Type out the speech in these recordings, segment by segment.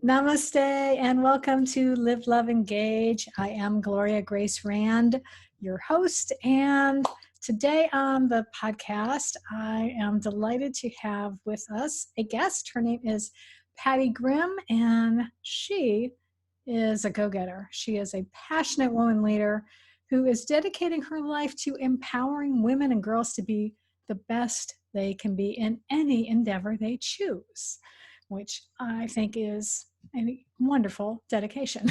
Namaste and welcome to Live, Love, Engage. I am Gloria Grace Rand, your host, and today on the podcast, I am delighted to have with us a guest. Her name is Pattie Grimm, and she is a go-getter. She is a passionate woman leader who is dedicating her life to empowering women and girls to be the best they can be in any endeavor they choose, which I think is a wonderful dedication,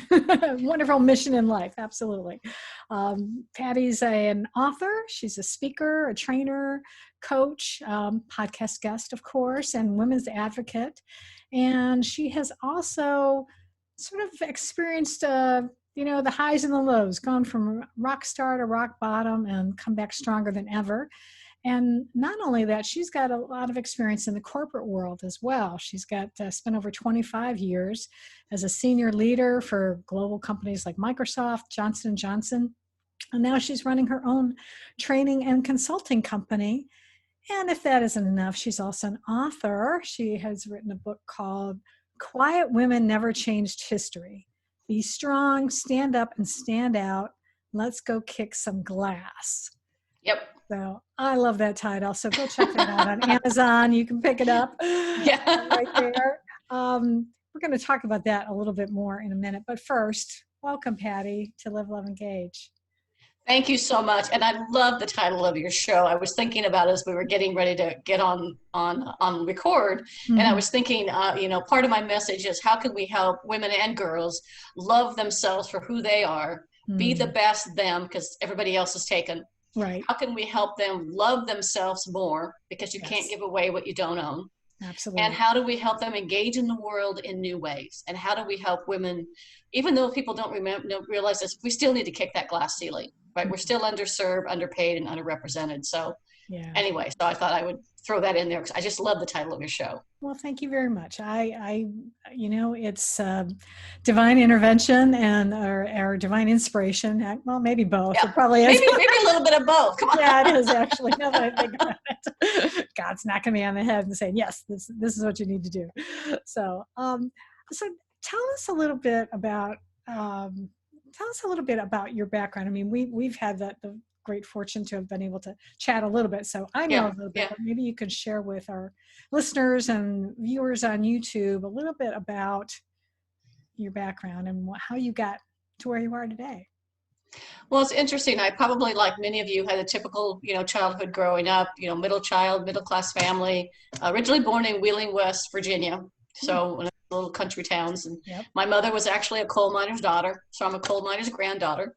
wonderful mission in life. Absolutely. Pattie's an author. She's a speaker, a trainer, coach, podcast guest, of course, and women's advocate. And she has also sort of experienced, the highs and the lows, gone from rock star to rock bottom and come back stronger than ever. And not only that, she's got a lot of experience in the corporate world as well. She's got spent over 25 years as a senior leader for global companies like Microsoft, Johnson & Johnson. And now she's running her own training and consulting company. And if that isn't enough, she's also an author. She has written a book called Quiet Women Never Changed History. Be strong, stand up, and stand out. Let's go kick some glass. Yep. So I love that title. So go check that out on Amazon. You can pick it up right there. We're going to talk about that a little bit more in a minute. But first, welcome, Pattie, to Live, Love, Engage. Thank you so much. And I love the title of your show. I was thinking about it as we were getting ready to get on record. Mm-hmm. And I was thinking, part of my message is how can we help women and girls love themselves for who they are, be the best them, because everybody else is taken. Right. How can we help them love themselves more? Because you can't give away what you don't own. Absolutely. And how do we help them engage in the world in new ways? And how do we help women, even though people don't realize this, we still need to kick that glass ceiling, right? We're still underserved, underpaid, and underrepresented. So anyway, so I thought I would throw that in there because I just love the title of your show. Well, thank you very much. It's divine intervention and or divine inspiration. Well, maybe both. Yeah. It probably is. Maybe a little bit of both. Come on. Yeah, it is actually. Now that I think about it, God's knocking me on the head and saying, "Yes, this is what you need to do." So tell us a little bit about your background. I mean, we've had the great fortune to have been able to chat a little bit. So I know a little bit, but maybe you could share with our listeners and viewers on YouTube a little bit about your background and how you got to where you are today. Well, it's interesting. I probably, like many of you, had a typical, childhood growing up, middle class family, originally born in Wheeling, West Virginia. So in little country towns. And my mother was actually a coal miner's daughter. So I'm a coal miner's granddaughter.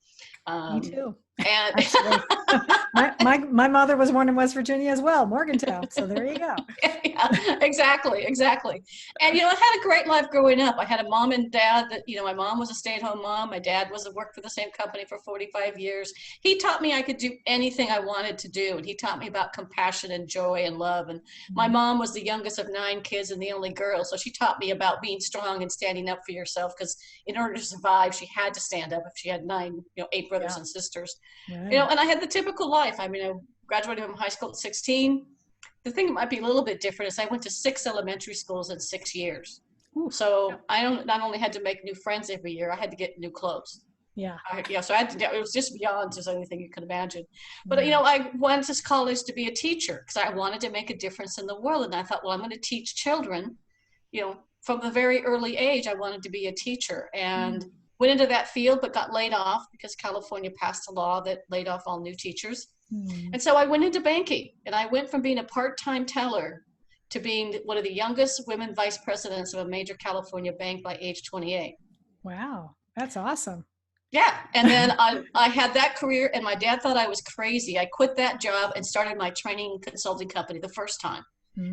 Me too. And actually, my mother was born in West Virginia as well, Morgantown. So there you go. Yeah, exactly. And, I had a great life growing up. I had a mom and dad that, my mom was a stay-at-home mom. My dad worked for the same company for 45 years. He taught me I could do anything I wanted to do. And he taught me about compassion and joy and love. And my mom was the youngest of 9 kids and the only girl. So she taught me about being strong and standing up for yourself, because in order to survive, she had to stand up if she had 8 brothers and sisters. Right. And I had the typical life. I mean, I graduated from high school at 16. The thing that might be a little bit different is I went to 6 elementary schools in 6 years. Ooh. So I not only had to make new friends every year, I had to get new clothes. Yeah. So I had to, it was just beyond just anything you could imagine. But, I went to college to be a teacher because I wanted to make a difference in the world. And I thought, well, I'm going to teach children, from a very early age, I wanted to be a teacher. And went into that field, but got laid off because California passed a law that laid off all new teachers. And so I went into banking, and I went from being a part-time teller to being one of the youngest women vice presidents of a major California bank by age 28. Wow, that's awesome. Yeah. And then I had that career, and my dad thought I was crazy. I quit that job and started my training consulting company the first time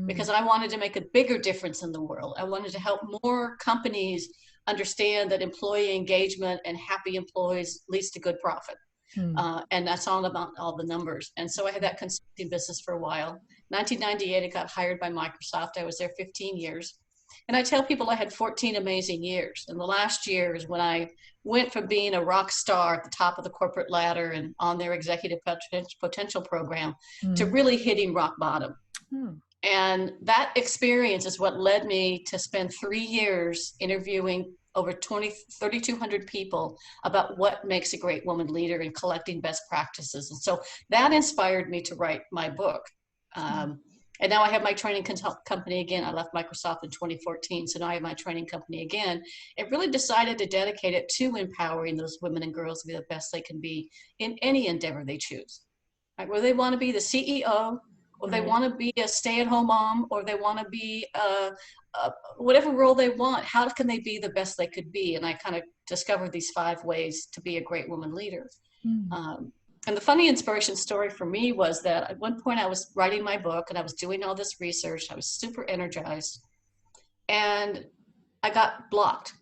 because I wanted to make a bigger difference in the world. I wanted to help more companies understand that employee engagement and happy employees leads to good profit. And that's all about all the numbers. And so I had that consulting business for a while. 1998, I got hired by Microsoft. I was there 15 years. And I tell people I had 14 amazing years. And the last year is when I went from being a rock star at the top of the corporate ladder and on their executive potential program to really hitting rock bottom. And that experience is what led me to spend 3 years interviewing over 3,200 people about what makes a great woman leader and collecting best practices. And so that inspired me to write my book. And now I have my training company again. I left Microsoft in 2014, so now I have my training company again. It really decided to dedicate it to empowering those women and girls to be the best they can be in any endeavor they choose. Right? Whether they want to be the CEO, or they want to be a stay-at-home mom, or they want to be whatever role they want, how can they be the best they could be? And I kind of discovered these 5 ways to be a great woman leader. And the funny inspiration story for me was that at one point I was writing my book and I was doing all this research. I was super energized and I got blocked.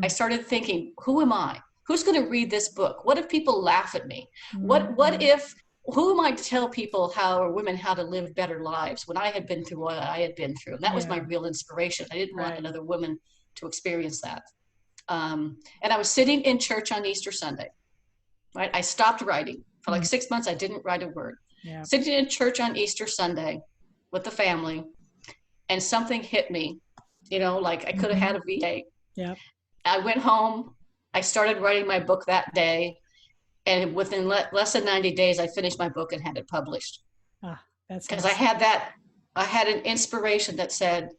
I started thinking, who am I? Who's going to read this book? What if people laugh at me? Who am I to tell people or women how to live better lives when I had been through what I had been through? And that was my real inspiration. I didn't want another woman to experience that. And I was sitting in church on Easter Sunday, right? I stopped writing. For like 6 months, I didn't write a word. Sitting in church on Easter Sunday with the family, and something hit me, like I could have had a VA. I went home. I started writing my book that day. And within less than 90 days, I finished my book and had it published. That's because I had an inspiration that said,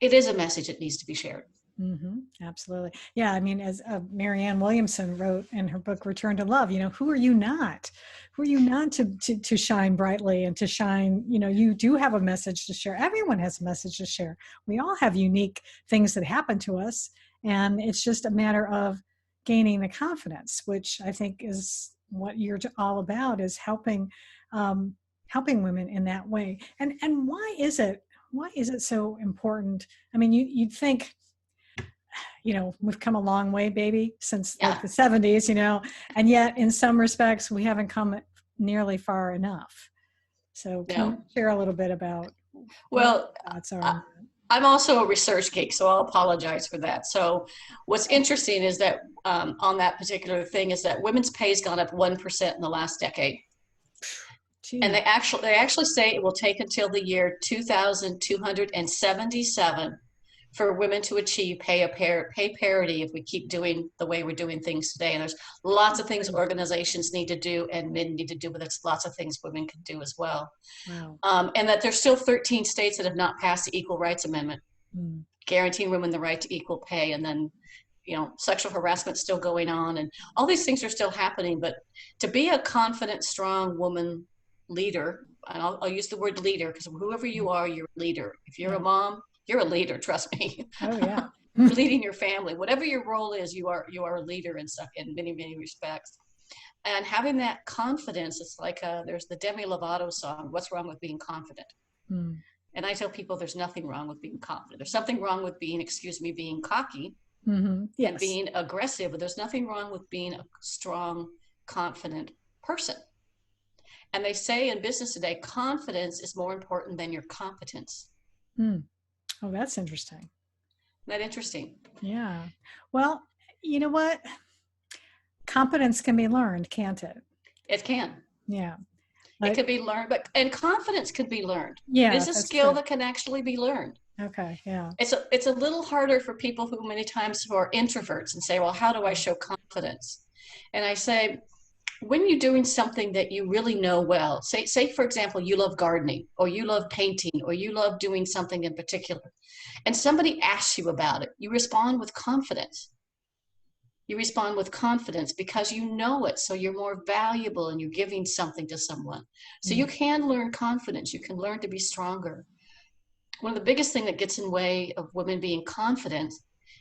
it is a message that needs to be shared. Absolutely. Yeah. I mean, as Marianne Williamson wrote in her book, Return to Love, who are you not? Who are you not to shine brightly and to shine, you do have a message to share. Everyone has a message to share. We all have unique things that happen to us. And it's just a matter of gaining the confidence, which I think is what you're all about, is helping women in that way. And why is it so important? I mean, you'd think, we've come a long way, baby, since like the 70s, and yet in some respects we haven't come nearly far enough. So can you share a little bit about what thoughts are? I'm also a research geek, so I'll apologize for that. So what's interesting is that on that particular thing is that women's pay has gone up 1% in the last decade. And they actually say it will take until the year 2277 for women to achieve pay parity if we keep doing the way we're doing things today. And there's lots of things organizations need to do and men need to do, but there's lots of things women can do as well. And that there's still 13 states that have not passed the Equal Rights Amendment, guaranteeing women the right to equal pay. And then, sexual harassment still going on, and all these things are still happening. But to be a confident, strong woman leader, and I'll use the word leader because whoever you are, you're a leader. If you're a mom, you're a leader, trust me. Oh yeah. Leading your family, whatever your role is, you are a leader in many, many respects. And having that confidence, it's like there's the Demi Lovato song, "What's Wrong with Being Confident?" And I tell people there's nothing wrong with being confident. There's something wrong with being cocky and being aggressive, but there's nothing wrong with being a strong, confident person. And they say in business today, confidence is more important than your competence. Oh, that's interesting. Isn't that interesting? Yeah. Well, you know what? Competence can be learned, can't it? It can. Yeah. It can be learned, and confidence can be learned. Yeah. It's a skill that can actually be learned. Okay. Yeah. It's a little harder for people who are introverts and say, well, how do I show confidence? And I say, when you're doing something that you really know well, say for example, you love gardening, or you love painting, or you love doing something in particular, and somebody asks you about it, you respond with confidence. You respond with confidence because you know it, so you're more valuable and you're giving something to someone. So you can learn confidence. You can learn to be stronger. One of the biggest things that gets in the way of women being confident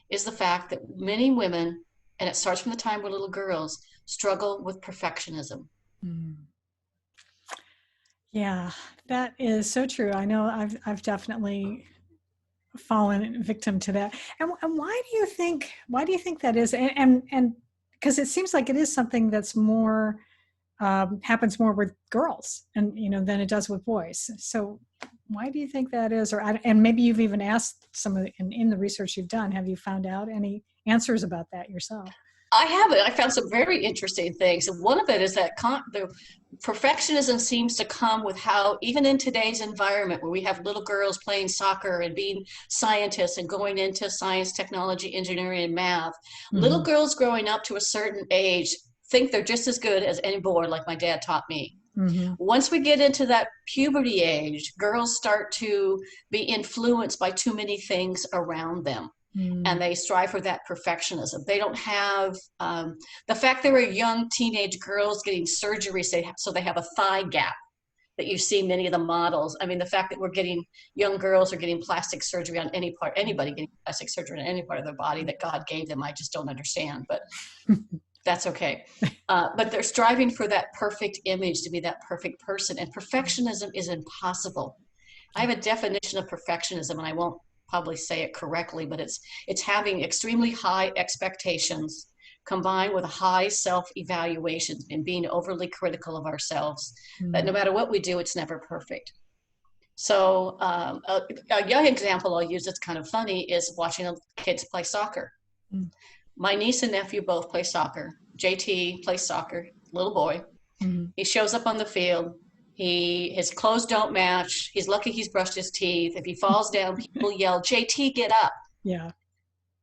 is the fact that many women, and it starts from the time we're little girls, struggle with perfectionism. Yeah, that is so true. I know I've definitely fallen victim to that. And why do you think that is? And because it seems like it is something that's more happens more with girls and than it does with boys. So why do you think that is? And maybe you've even asked some of in the research you've done, have you found out any answers about that yourself? I have it. I found some very interesting things. And one of it is that the perfectionism seems to come with how, even in today's environment where we have little girls playing soccer and being scientists and going into science, technology, engineering, and math, little girls growing up to a certain age think they're just as good as any boy, like my dad taught me. Once we get into that puberty age, girls start to be influenced by too many things around them. And they strive for that perfectionism. They don't have the fact there are young teenage girls getting surgery, so they have a thigh gap that you see many of the models. I mean, the fact that we're getting young girls are getting plastic surgery on anybody getting plastic surgery on any part of their body that God gave them, I just don't understand, but that's okay. But they're striving for that perfect image, to be that perfect person. And perfectionism is impossible. I have a definition of perfectionism, and I won't probably say it correctly, but it's having extremely high expectations combined with high self-evaluation and being overly critical of ourselves, that no matter what we do, it's never perfect. So a young example I'll use that's kind of funny is watching kids play soccer. My niece and nephew both play soccer. JT plays soccer, little boy. He shows up on the field. His clothes don't match. He's lucky he's brushed his teeth. If he falls down, people yell, JT, get up. Yeah.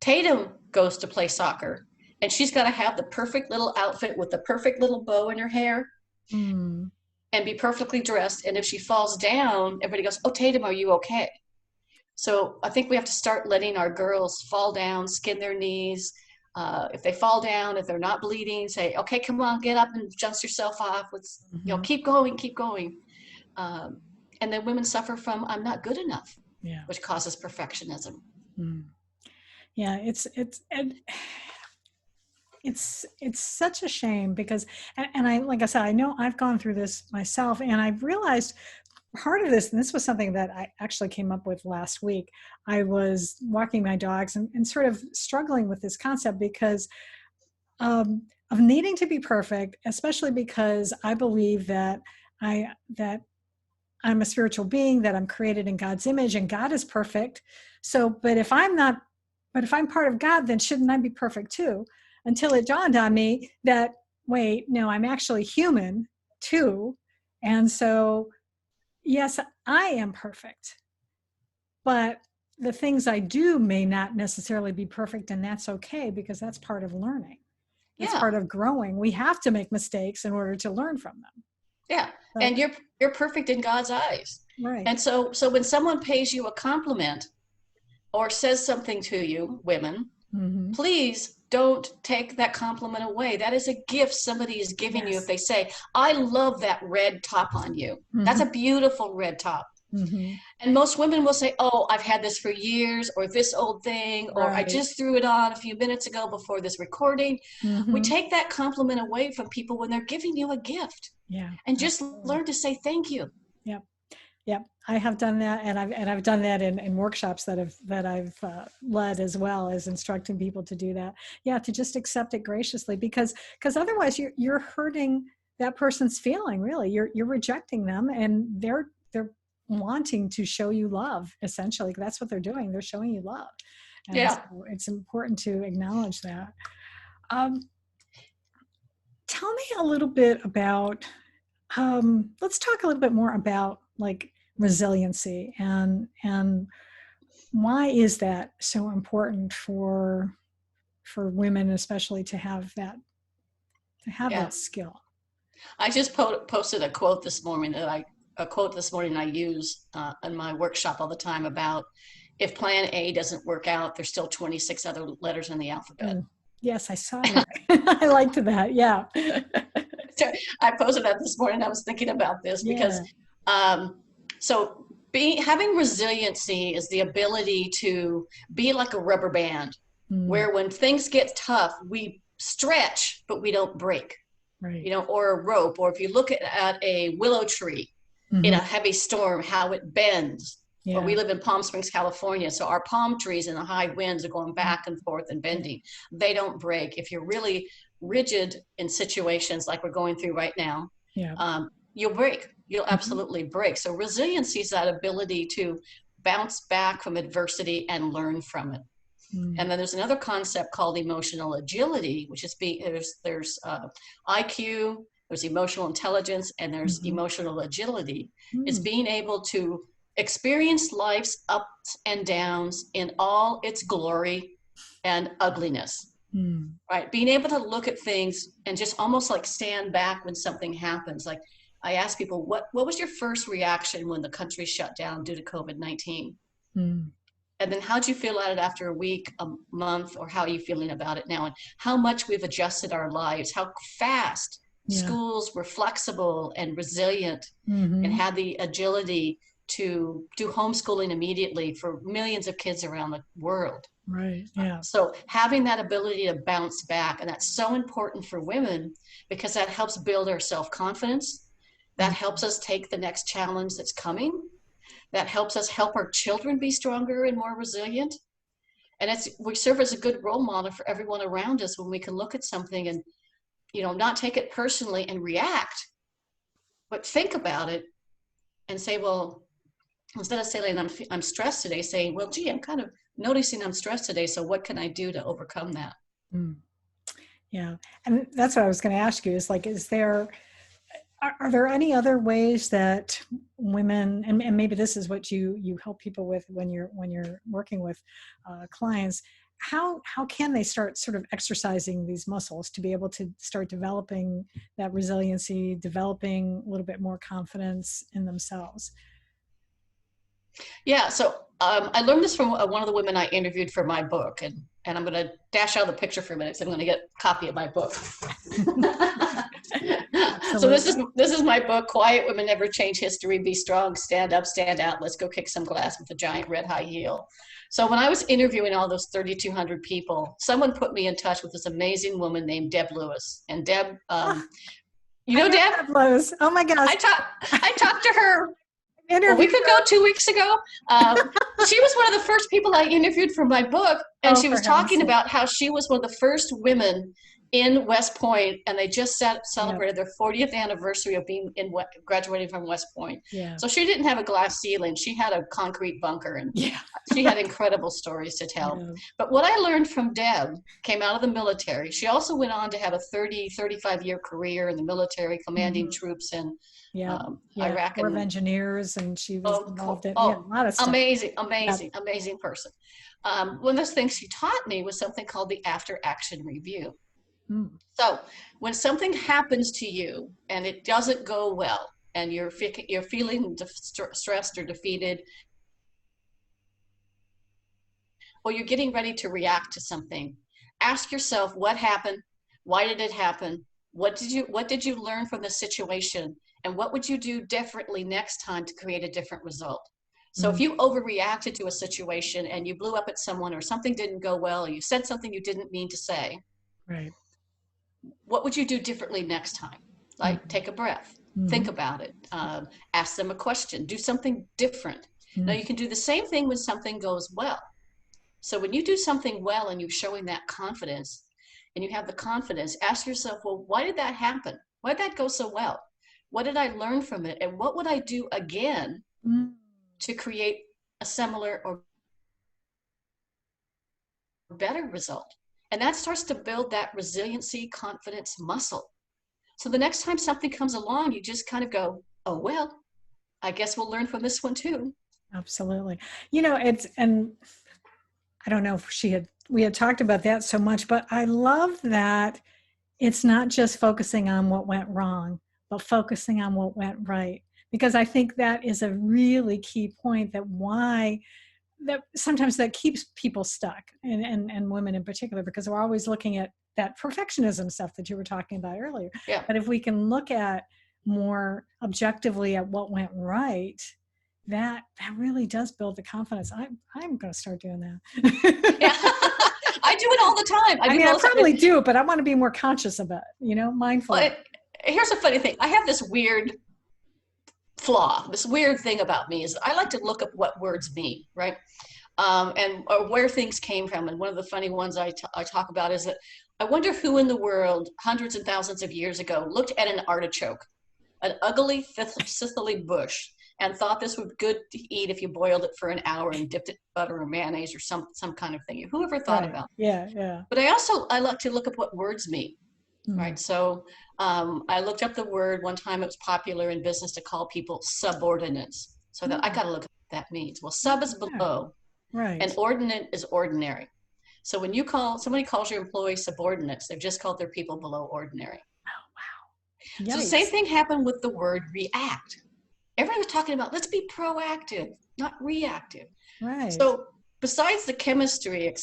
Tatum goes to play soccer, and she's got to have the perfect little outfit with the perfect little bow in her hair and be perfectly dressed. And if she falls down, everybody goes, oh, Tatum, are you okay? So I think we have to start letting our girls fall down, skin their knees. If they fall down, if they're not bleeding, say, okay, come on, get up and dust yourself off. Let's, keep going, keep going. And then women suffer from, I'm not good enough, which causes perfectionism. Yeah, it's such a shame because, and I, like I said, I know I've gone through this myself, and I've realized part of this, and this was something that I actually came up with last week. I was walking my dogs and sort of struggling with this concept because of needing to be perfect, especially because I believe that I'm a spiritual being, that I'm created in God's image, and God is perfect. So, but if I'm part of God, then shouldn't I be perfect too? Until it dawned on me that, wait, no, I'm actually human too. And so, yes, I am perfect, but the things I do may not necessarily be perfect, and that's okay, because that's part of learning. It's part of growing. We have to make mistakes in order to learn from them. Yeah, so, and you're perfect in God's eyes. Right. And so when someone pays you a compliment or says something to you, women, please don't take that compliment away. That is a gift somebody is giving you if they say, I love that red top on you. That's a beautiful red top. And most women will say, oh, I've had this for years, or this old thing, or I just threw it on a few minutes ago before this recording. We take that compliment away from people when they're giving you a gift. Yeah. And just learn to say thank you. Yep. Yep. I have done that. And I've done that in workshops that I've led, as well as instructing people to do that. Yeah. To just accept it graciously, because otherwise you're hurting that person's feeling. Really, you're rejecting them, and they're wanting to show you love. Essentially, that's what they're doing. They're showing you love. And so it's important to acknowledge that. Tell me a little bit about, let's talk a little bit more about like resiliency and why is that so important for women, especially to have that skill. I just posted a quote this morning I use in my workshop all the time about, if plan A doesn't work out, there's still 26 other letters in the alphabet. Yes, I saw that. I liked that. Yeah. So I posted that this morning. I was thinking about this because, having resiliency is the ability to be like a rubber band, where when things get tough, we stretch, but we don't break. Right. Or a rope, or if you look at a willow tree in a heavy storm, how it bends. Or we live in Palm Springs, California, so our palm trees in the high winds are going back and forth and bending. They don't break. If you're really rigid in situations like we're going through right now, you'll break. You'll absolutely break. So resiliency is that ability to bounce back from adversity and learn from it. And then there's another concept called emotional agility, which is there's IQ, there's emotional intelligence, and there's emotional agility. It's being able to experience life's ups and downs in all its glory and ugliness. Right? Being able to look at things and just almost like stand back when something happens. Like I ask people, what was your first reaction when the country shut down due to COVID-19? And then how'd you feel at it after a week, a month, or how are you feeling about it now? And how much we've adjusted our lives, how fast schools were flexible and resilient and had the agility to do homeschooling immediately for millions of kids around the world. Right. Yeah. So having that ability to bounce back, and that's so important for women because that helps build our self-confidence. That helps us take the next challenge that's coming. That helps us help our children be stronger and more resilient. And we serve as a good role model for everyone around us when we can look at something and, not take it personally and react, but think about it and say, well, instead of saying I'm stressed today, saying, well, gee, I'm kind of noticing I'm stressed today. So what can I do to overcome that? Yeah. And that's what I was going to ask you is like, are there any other ways that women, and maybe this is what you help people with when you're working with clients, how can they start sort of exercising these muscles to be able to start developing that resiliency, developing a little bit more confidence in themselves? Yeah, so I learned this from one of the women I interviewed for my book, and I'm going to dash out the picture for a minute, so I'm going to get a copy of my book. So this is my book, Quiet Women Never Change History, Be Strong, Stand Up, Stand Out, Let's Go Kick Some Glass with a Giant Red High Heel. So when I was interviewing all those 3,200 people, someone put me in touch with this amazing woman named Deb Lewis. And Deb, you know Deb? Deb Lewis. Oh my gosh. I talked to her a week ago, 2 weeks ago. She was one of the first people I interviewed for my book, and she was talking about how she was one of the first women in West Point, and they just celebrated their 40th anniversary of being graduating from West Point. Yeah. So she didn't have a glass ceiling; she had a concrete bunker, and she had incredible stories to tell. Yeah. But what I learned from Deb came out of the military. She also went on to have a 35-year career in the military, commanding troops in Iraq. Corps of Engineers, and she was involved in a lot of stuff. Amazing person. One of those things she taught me was something called the after action review. So when something happens to you and it doesn't go well and you're feeling stressed or defeated, or you're getting ready to react to something, ask yourself what happened, why did it happen, what did you learn from the situation, and what would you do differently next time to create a different result? So if you overreacted to a situation and you blew up at someone, or something didn't go well, or you said something you didn't mean to say, right? What would you do differently next time? Like take a breath, think about it, ask them a question, do something different. Now you can do the same thing when something goes well. So when you do something well and you're showing that confidence and you have the confidence, ask yourself, well, why did that happen? Why did that go so well? What did I learn from it? And what would I do again to create a similar or better result? And that starts to build that resiliency, confidence muscle. So the next time something comes along, you just kind of go, oh, well, I guess we'll learn from this one too. Absolutely. And I don't know if we had talked about that so much, but I love that it's not just focusing on what went wrong, but focusing on what went right. Because I think that is a really key point that sometimes that keeps people stuck, and women in particular, because we're always looking at that perfectionism stuff that you were talking about earlier. Yeah. But if we can look at more objectively at what went right, that really does build the confidence. I'm going to start doing that. Yeah. I do it all the time. I probably do, but I want to be more conscious of it, mindful. Well, here's a funny thing. I have this weird flaw. This weird thing about me is I like to look up what words mean, right? Or where things came from. And one of the funny ones I talk about is that I wonder who in the world hundreds and thousands of years ago looked at an artichoke, an ugly, thistly bush, and thought this would be good to eat if you boiled it for an hour and dipped it in butter or mayonnaise or some kind of thing. Whoever thought Right. about Yeah, yeah. But I like to look at what words mean, right? So I looked up the word. One time it was popular in business to call people subordinates. So that I got to look at what that means. Well, sub is below, right, and ordinate is ordinary. So when somebody calls your employees subordinates, they've just called their people below ordinary. Oh, wow. So the Yikes. same thing happened with the word react. Everybody was talking about, let's be proactive, not reactive. Right. So besides the chemistry,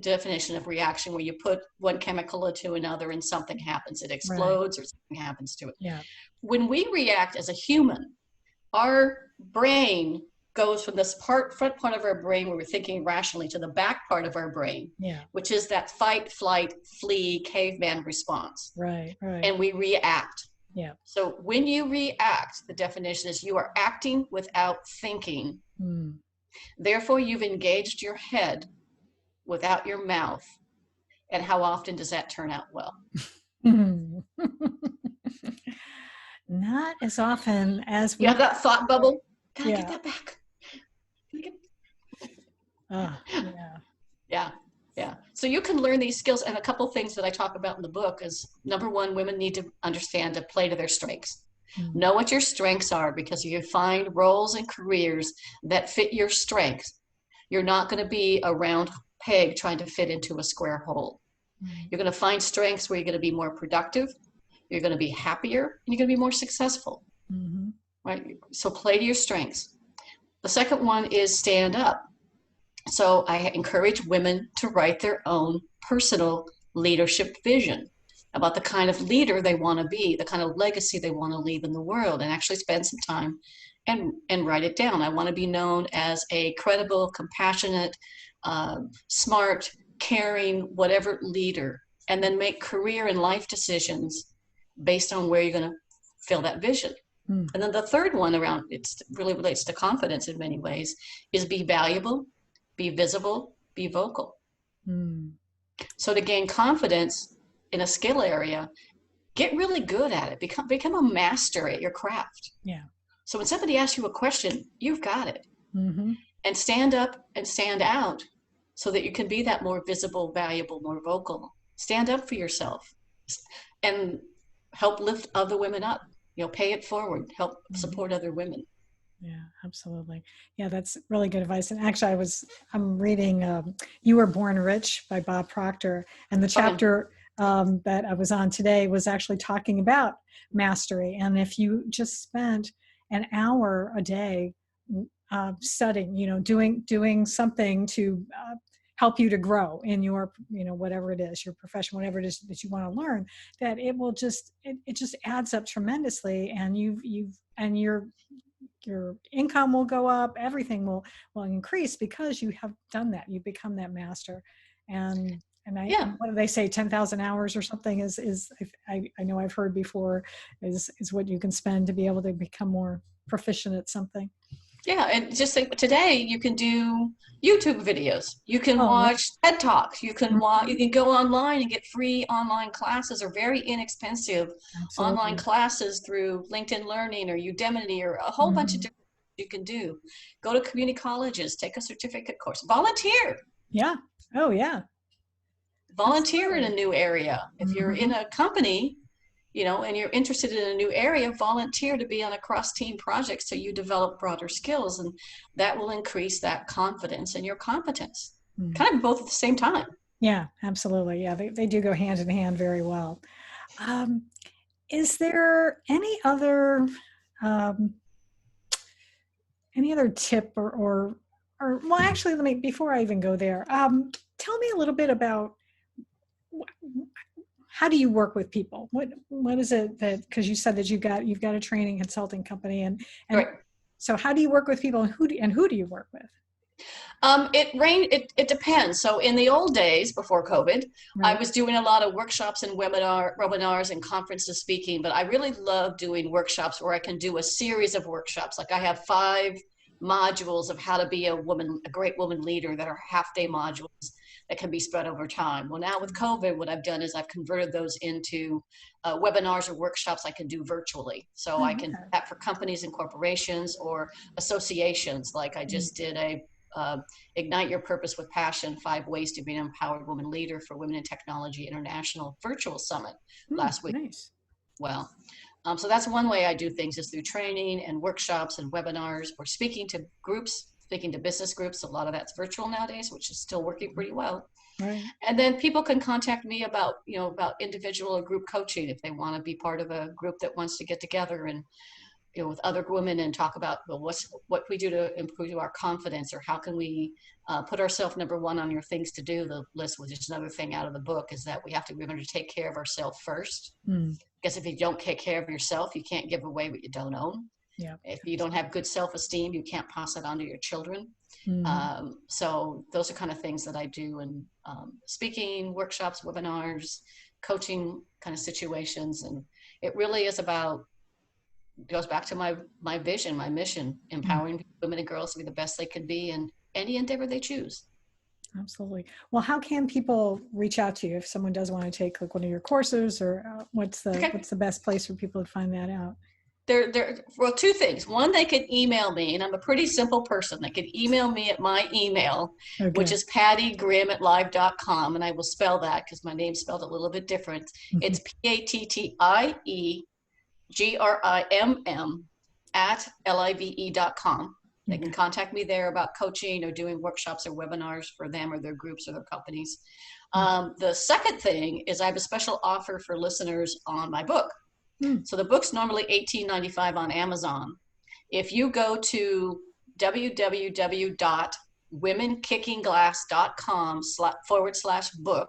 definition of reaction, where you put one chemical into another and something happens, it explodes or something happens to it. Yeah. When we react as a human, our brain goes from this front part of our brain where we're thinking rationally to the back part of our brain, which is that fight, flight, flee, caveman response. Right, right. And we react. Yeah. So when you react, the definition is you are acting without thinking. Therefore, you've engaged your head without your mouth. And how often does that turn out well? Not as often as we have that thought bubble. Gotta get that back. Yeah. So you can learn these skills, and a couple of things that I talk about in the book is, number one, women need to understand to play to their strengths. Know what your strengths are, because if you find roles and careers that fit your strengths, you're not going to be a round peg trying to fit into a square hole. You're going to find strengths where you're going to be more productive, you're going to be happier, and you're going to be more successful. Right? So play to your strengths. The second one is stand up. So I encourage women to write their own personal leadership vision about the kind of leader they want to be, the kind of legacy they want to leave in the world, and actually spend some time and write it down. I want to be known as a credible, compassionate, smart, caring, whatever leader, and then make career and life decisions based on where you're going to fill that vision. And then the third one it really relates to confidence in many ways, is be valuable, be visible, be vocal. So to gain confidence in a skill area, get really good at it. Become a master at your craft. Yeah. So when somebody asks you a question, you've got it. And stand up and stand out so that you can be that more visible, valuable, more vocal. Stand up for yourself and help lift other women up. Pay it forward, help support other women. Yeah, absolutely. Yeah, that's really good advice. And actually, I'm reading You Were Born Rich by Bob Proctor. And the chapter that I was on today was actually talking about mastery. And if you just spent an hour a day studying, doing something to help you to grow in your, whatever it is, your profession, whatever it is that you want to learn, that it will just, it just adds up tremendously. And your income will go up, everything will increase because you have done that. You become that master. And what do they say, 10,000 hours or something is I know I've heard before is what you can spend to be able to become more proficient at something. Yeah, and just like today, you can do YouTube videos. You can watch TED Talks. You can go online and get free online classes or very inexpensive online classes through LinkedIn Learning or Udemy or a whole bunch of different things you can do. Go to community colleges, take a certificate course, volunteer. Yeah. Oh, yeah. Volunteer in a new area. If you're in a company, and you're interested in a new area, volunteer to be on a cross-team project so you develop broader skills, and that will increase that confidence and your competence. Kind of both at the same time. Yeah, absolutely. Yeah, they do go hand in hand very well. Is there any other tip or well, actually, before I even go there, tell me a little bit about how do you work with people? What is it that, because you said that you've got a training consulting company, and right. So how do you work with people, and who do you work with? It depends. So in the old days before COVID, right. I was doing a lot of workshops and webinars and conferences speaking, but I really love doing workshops where I can do a series of workshops. Like I have 5 modules of how to be a great woman leader that are half-day modules that can be spread over time. Well, now with COVID, what I've done is I've converted those into webinars or workshops I can do virtually. So I can do that for companies and corporations or associations. Like I just did a Ignite Your Purpose with Passion, 5 Ways to Be an Empowered Woman Leader for Women in Technology International Virtual Summit last week. Nice. Well, so that's one way I do things, is through training and workshops and webinars, or speaking to groups, speaking to business groups. A lot of that's virtual nowadays, which is still working pretty well. Right. And then people can contact me about individual or group coaching if they want to be part of a group that wants to get together and, with other women and talk about, well, what we do to improve our confidence, or how can we put ourselves number one on your things to do the list, which is another thing out of the book, is that we have to remember to take care of ourselves first. Because if you don't take care of yourself, you can't give away what you don't own. Yeah. If you don't have good self-esteem, you can't pass it on to your children. So those are kind of things that I do in speaking, workshops, webinars, coaching kind of situations. And it really is about, goes back to my vision, my mission, empowering women and girls to be the best they can be in any endeavor they choose. Absolutely. Well, how can people reach out to you if someone does want to take like one of your courses, or what's the best place for people to find that out? Well, 2 things. One, they could email me, and I'm a pretty simple person. They could email me at my email, which is pattiegrimm@live.com, and I will spell that because my name's spelled a little bit different. It's PATTIEGRIMM@LIVE.com. They can contact me there about coaching or doing workshops or webinars for them or their groups or their companies. The second thing is I have a special offer for listeners on my book. So the book's normally $18.95 on Amazon. If you go to www.womenkinkingglass.com/book,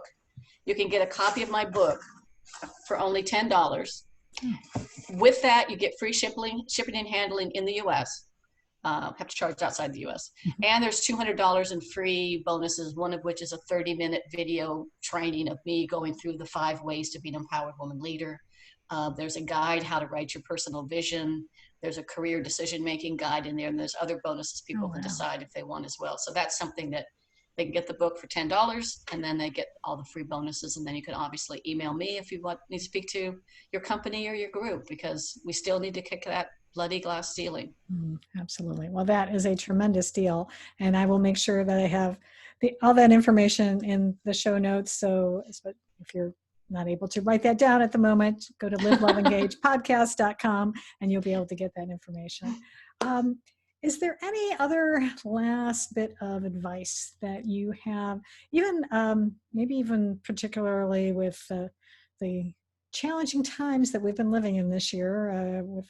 you can get a copy of my book for only $10. With that, you get free shipping and handling in the U.S. Have to charge outside the U.S. And there's $200 in free bonuses, one of which is a 30-minute video training of me going through the 5 ways to be an empowered woman leader. There's a guide, how to write your personal vision. There's a career decision-making guide in there, and there's other bonuses people can decide if they want as well. So that's something that they can get the book for $10, and then they get all the free bonuses. And then you can obviously email me if you want me to speak to your company or your group, because we still need to kick that bloody glass ceiling. Absolutely. Well, that is a tremendous deal. And I will make sure that I have all that information in the show notes. So if you're not able to write that down at the moment, go to liveloveengagepodcast.com and you'll be able to get that information. Is there any other last bit of advice that you have, even maybe even particularly with the challenging times that we've been living in this year with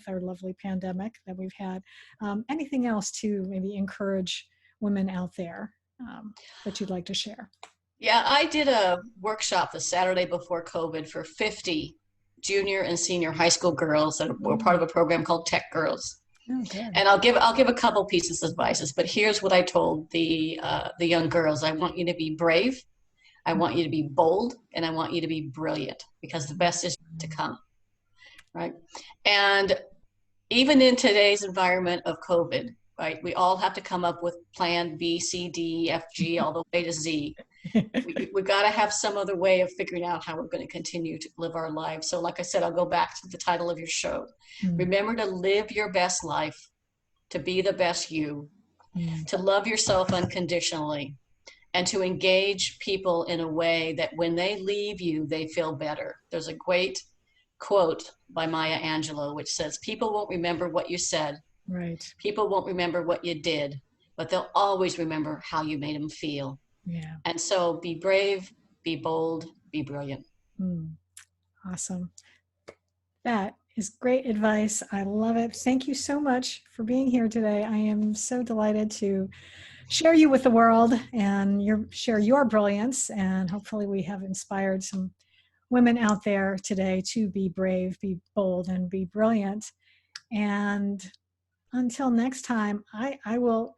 our lovely pandemic that we've had? Anything else to maybe encourage women out there that you'd like to share? Yeah, I did a workshop the Saturday before COVID for 50 junior and senior high school girls that were part of a program called Tech Girls. Okay. And I'll give a couple pieces of advice, but here's what I told the young girls. I want you to be brave, I want you to be bold, and I want you to be brilliant, because the best is to come, right? And even in today's environment of COVID, right, we all have to come up with plan B, C, D, F, G, all the way to Z. We've got to have some other way of figuring out how we're going to continue to live our lives. So like I said, I'll go back to the title of your show. Remember to live your best life, to be the best you, to love yourself unconditionally, and to engage people in a way that when they leave you, they feel better. There's a great quote by Maya Angelou, which says, people won't remember what you said. Right. People won't remember what you did, but they'll always remember how you made them feel. Yeah. And so be brave, be bold, be brilliant. Awesome. That is great advice. I love it. Thank you so much for being here today. I am so delighted to share you with the world and share your brilliance. And hopefully we have inspired some women out there today to be brave, be bold, and be brilliant. And until next time, I will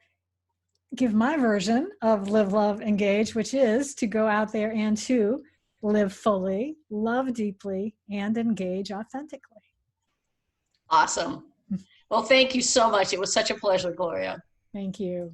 give my version of Live, Love, Engage, which is to go out there and to live fully, love deeply, and engage authentically. Awesome. Well, thank you so much. It was such a pleasure, Gloria. Thank you.